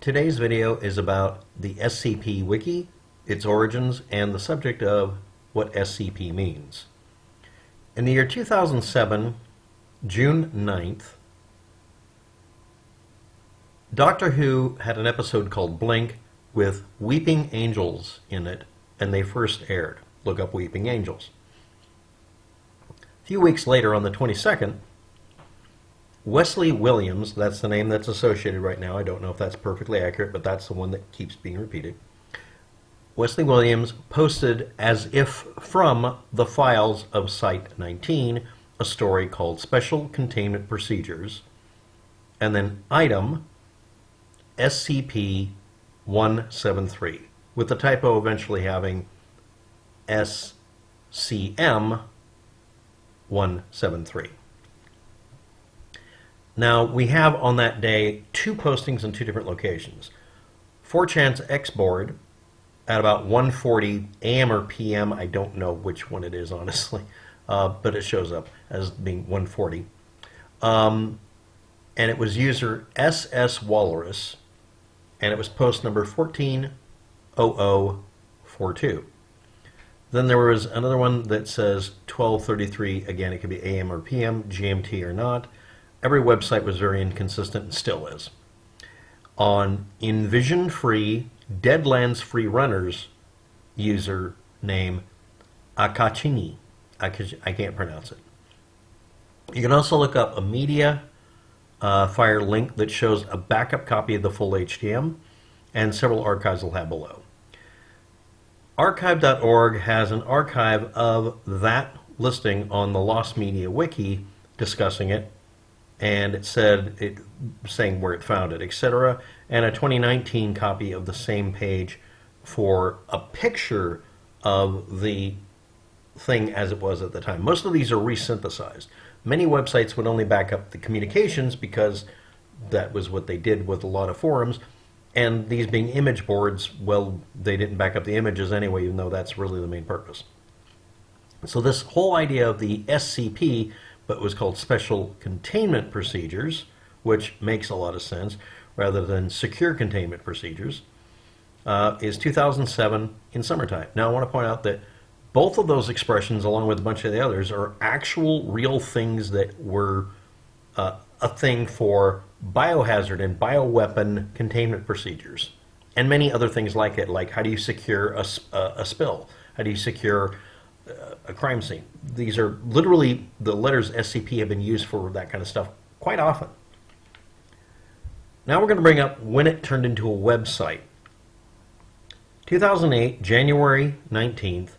Today's video is about the SCP Wiki, its origins, and the subject of what SCP means. In the year 2007, June 9th, Doctor Who had an episode called Blink with Weeping Angels in it, and they first aired. Look up Weeping Angels. A few weeks later, on the 22nd, Wesley Williams, that's the name that's associated right now. I don't know if that's perfectly accurate, but that's the one that keeps being repeated. Wesley Williams posted, as if from the files of Site 19, a story called Special Containment Procedures, and then item SCP 173, with the typo eventually having SCM 173. Now, we have on that day two postings in two different locations. 4chan's Xboard at about 1:40 a.m. or p.m. I don't know which one it is, honestly, but it shows up as being 1:40. And it was user SS Walrus, and it was post number 140042. Then there was another one that says 12:33. Again, it could be AM or PM, GMT or not. Every website was very inconsistent and still is. On invisionfree DeadlandsFreeRunners username Akanichi. I can't pronounce it. You can also look up a media fire link that shows a backup copy of the full HTM, and several archives will have below. Archive.org has an archive of that listing on the Lost Media Wiki discussing it, and it said saying where it found it, etc., and a 2019 copy of the same page for a picture of the thing as it was at the time. Most of these are resynthesized. Many websites would only back up the communications because that was what they did with a lot of forums, and these being image boards, well, they didn't back up the images anyway, even though that's really the main purpose. So this whole idea of the SCP, but was called Special Containment Procedures, which makes a lot of sense, rather than Secure Containment Procedures, is 2007 in summertime. Now I want to point out that both of those expressions, along with a bunch of the others, are actual real things that were a thing for biohazard and bioweapon containment procedures, and many other things like it, like how do you secure a spill? How do you secure a crime scene? These are literally, the letters SCP have been used for that kind of stuff quite often. Now we're going to bring up when it turned into a website. 2008, January 19th,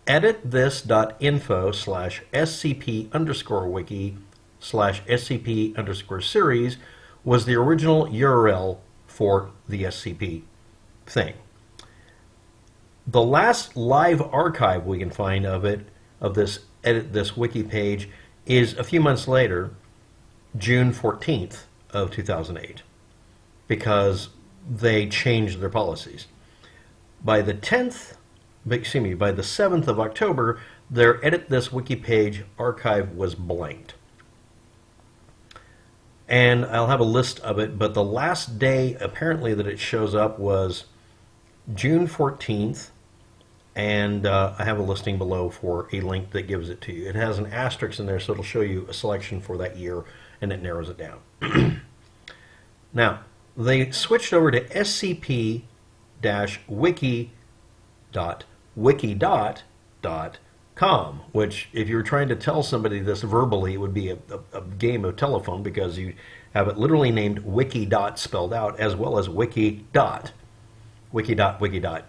editthis.info /scp_wiki/SCP_series was the original URL for the SCP thing. The last live archive we can find of this Edit This Wiki page is a few months later, June 14th of 2008, because they changed their policies. By the 7th of October, their Edit This Wiki page archive was blanked. And I'll have a list of it, but the last day apparently that it shows up was June 14th, and I have a listing below for a link that gives it to you. It has an asterisk in there, so it'll show you a selection for that year, and it narrows it down. Now, they switched over to scp-wiki.wikidot.com, which, if you were trying to tell somebody this verbally, it would be a game of telephone, because you have it literally named wikidot spelled out, as well as wikidot. Wikidot.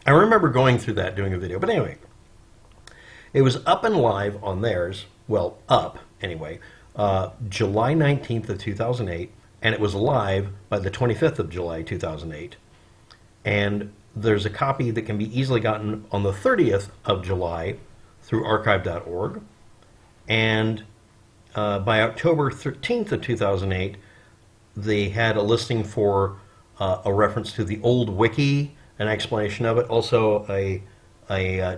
I remember going through that, doing a video, but anyway, it was up and live on theirs, well, up anyway, July 19th of 2008, and it was live by the 25th of July 2008, and there's a copy that can be easily gotten on the 30th of July through archive.org, and by October 13th of 2008, they had a listing for a reference to the old wiki, an explanation of it, also a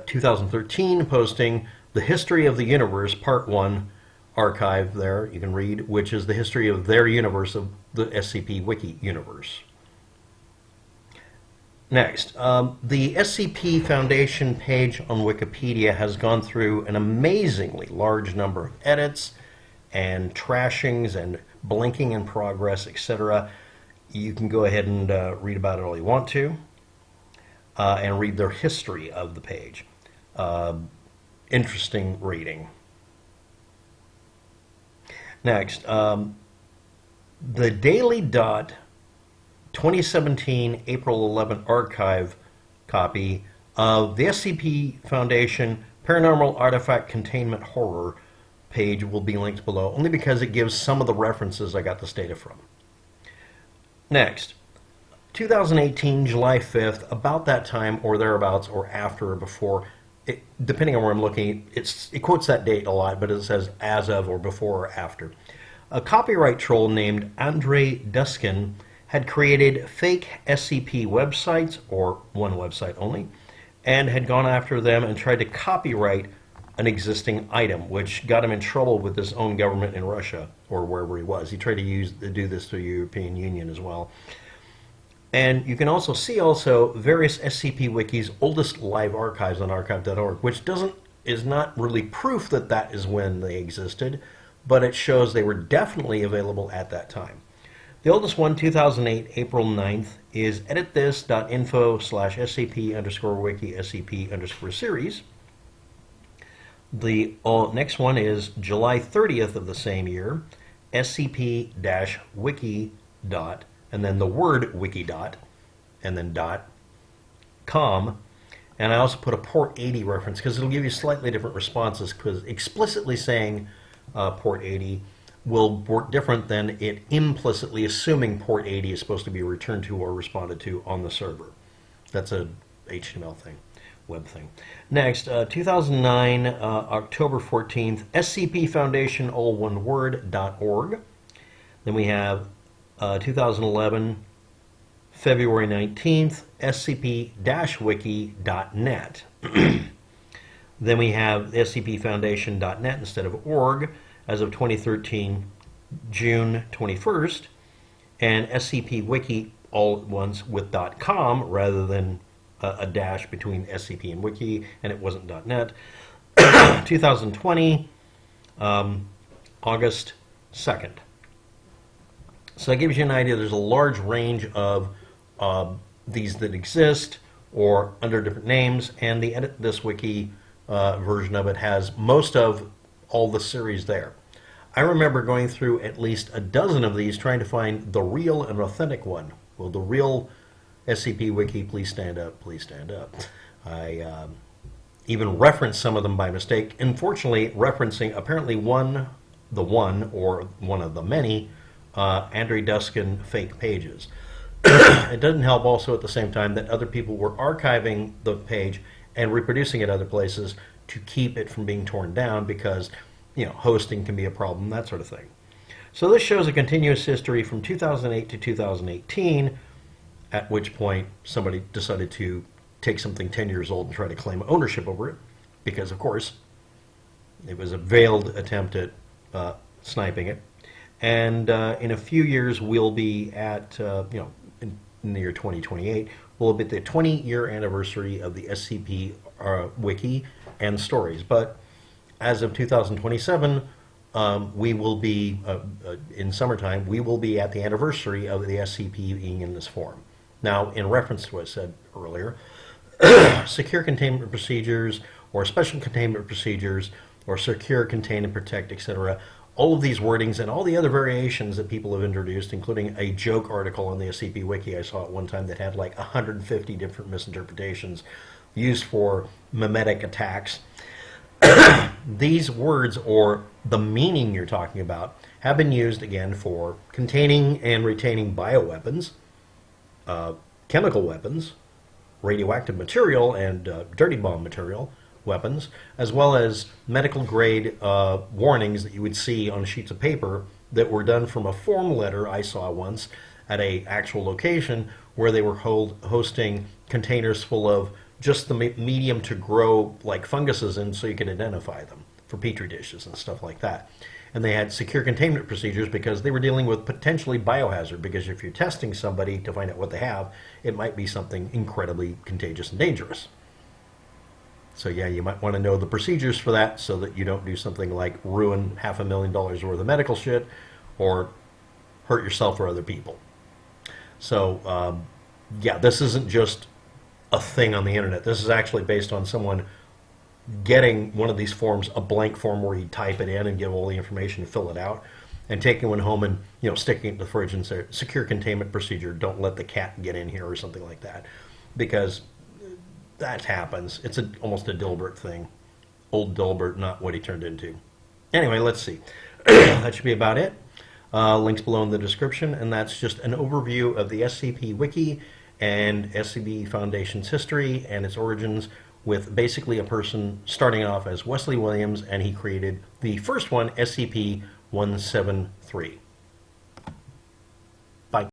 2013 posting, The History of the Universe, Part 1, archive there you can read, which is the history of their universe, of the SCP Wiki universe. Next, the SCP Foundation page on Wikipedia has gone through an amazingly large number of edits and trashings and blinking in progress, etc. You can go ahead and read about it all you want to, and read their history of the page. Interesting reading. Next, the Daily Dot 2017 April 11 archive copy of the SCP Foundation Paranormal Artifact Containment Horror page will be linked below, only because it gives some of the references I got this data from. Next, 2018 July 5th, about that time or thereabouts, or after or before, depending on where I'm looking, it quotes that date a lot, but it says as of or before or after. A copyright troll named Andrey Duksin had created fake SCP websites, or one website only, and had gone after them and tried to copyright an existing item, which got him in trouble with his own government in Russia, or wherever he was. He tried to do this through the European Union as well. And you can also see various SCP Wiki's oldest live archives on archive.org, which is not really proof that that is when they existed, but it shows they were definitely available at that time. The oldest one, 2008, April 9th, is editthis.info/SCP_wiki SCP_series. The next one is July 30th of the same year, SCP-wikidot, and then the word wikidot, and then .com. And I also put a port 80 reference because it'll give you slightly different responses, because explicitly saying port 80 will work different than it implicitly assuming port 80 is supposed to be returned to or responded to on the server. That's a HTML thing, web thing. Next, 2009, October 14th, SCP Foundation, all one word, .org. Then we have 2011, February 19th, scp-wiki.net. Then we have scpfoundation.net instead of org as of 2013, June 21st, and SCP Wiki all at once with .com rather than a dash between SCP and Wiki, and it wasn't .net. 2020, August 2nd. So that gives you an idea. There's a large range of these that exist or under different names, and the Edit This Wiki version of it has most of all the series there. I remember going through at least a dozen of these trying to find the real and authentic one. Well, the real SCP Wiki, please stand up, please stand up. I even referenced some of them by mistake, unfortunately referencing apparently the one or one of the many Andrey Duksin fake pages. It doesn't help also at the same time that other people were archiving the page and reproducing it other places to keep it from being torn down because, you know, hosting can be a problem, that sort of thing. So this shows a continuous history from 2008 to 2018, at which point somebody decided to take something 10 years old and try to claim ownership over it, because of course it was a veiled attempt at sniping it. And in a few years we'll be at, in the year 2028, we'll be at the 20-year anniversary of the SCP Wiki and stories. But as of 2027, we will be, in summertime, we will be at the anniversary of the SCP being in this form. Now, in reference to what I said earlier, secure containment procedures, or special containment procedures, or secure, contain, and protect, etc., all of these wordings and all the other variations that people have introduced, including a joke article on the SCP Wiki I saw at one time that had like 150 different misinterpretations used for mimetic attacks. These words, or the meaning you're talking about, have been used again for containing and retaining bioweapons, chemical weapons, radioactive material, and dirty bomb material weapons, as well as medical grade warnings that you would see on sheets of paper that were done from a form letter I saw once at a actual location where they were hosting containers full of just the medium to grow like funguses in so you could identify them for petri dishes and stuff like that. and they had secure containment procedures because they were dealing with potentially biohazard, because if you're testing somebody to find out what they have, it might be something incredibly contagious and dangerous. So yeah, you might want to know the procedures for that so that you don't do something like ruin $500,000 worth of medical shit or hurt yourself or other people. So yeah, this isn't just a thing on the internet. This is actually based on someone getting one of these forms, a blank form where you type it in and give all the information, fill it out, and taking one home and sticking it in the fridge and say, secure containment procedure, don't let the cat get in here or something like that. Because that happens. It's almost a Dilbert thing. Old Dilbert, not what he turned into. Anyway, let's see. That should be about it. Links below in the description, and that's just an overview of the SCP Wiki and SCP Foundation's history and its origins, with basically a person starting off as Wesley Williams, and he created the first one, SCP-173.